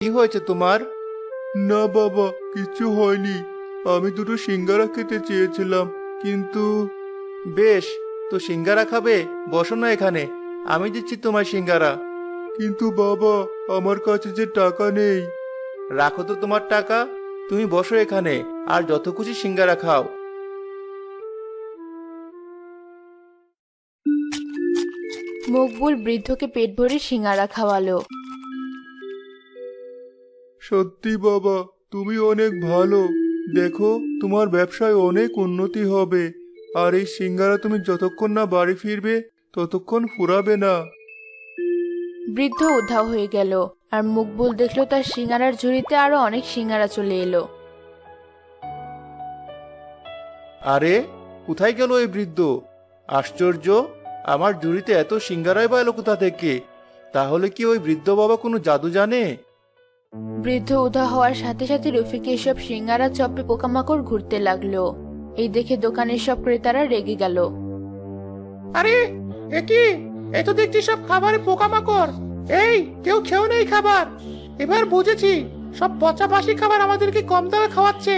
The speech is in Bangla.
কি হয়েছে তোমার? না বাবা, কিছু হয়নি। আমি দুটো সিঙ্গারা খেতে চেয়েছিলাম, কিন্তু বেশ, তো সিঙ্গারা খাবে? বসো না এখানে, আমি দিচ্ছি তোমার সিঙ্গারা। কিন্তু বাবা, আমার কাছে যে টাকা নেই। রাখো তো তোমার টাকা, তুমি বসো এখানে আর যত খুশি সিঙ্গারা খাও। মকবুল বৃদ্ধকে পেট ভরে সিঙ্গারা খাওয়ালো। সত্যি বাবা, তুমি অনেক ভালো। দেখো, তোমার ব্যবসায় অনেক উন্নতি হবে। আর এই সিঙ্গারা তুমি যতক্ষণ না বাড়ি ফিরবে ততক্ষণ ফুরাবে না। বৃদ্ধ উধাও হয়ে গেল, আর মকবুল দেখলো তার সিঙ্গারার ঝুড়িতে আরো অনেক সিঙ্গারা চলে এলো। আরে, কোথায় গেল এই বৃদ্ধ? আশ্চর্য, আমার ঝুড়িতে এত সিঙ্গারাই বা এলো কোথা থেকে? তাহলে কি ওই বৃদ্ধ বাবা কোনো জাদু জানে? বৃদ্ধ উধাও হওয়ার সাথে সাথে রফিকের সব সিঙ্গারা চপে পোকামাকড় ঘুরতে লাগলো। এই দেখে দোকানের সব ক্রেতারা রেগে গেল। আরে, এ কি? এ তো দেখছি সব খাবারে পোকামাকড়। এই, কেউ খেও না এই খাবার। এবার বুঝেছি, সব পচা বাসি খাবার আমাদেরকে কম দামে খাওয়াচ্ছে।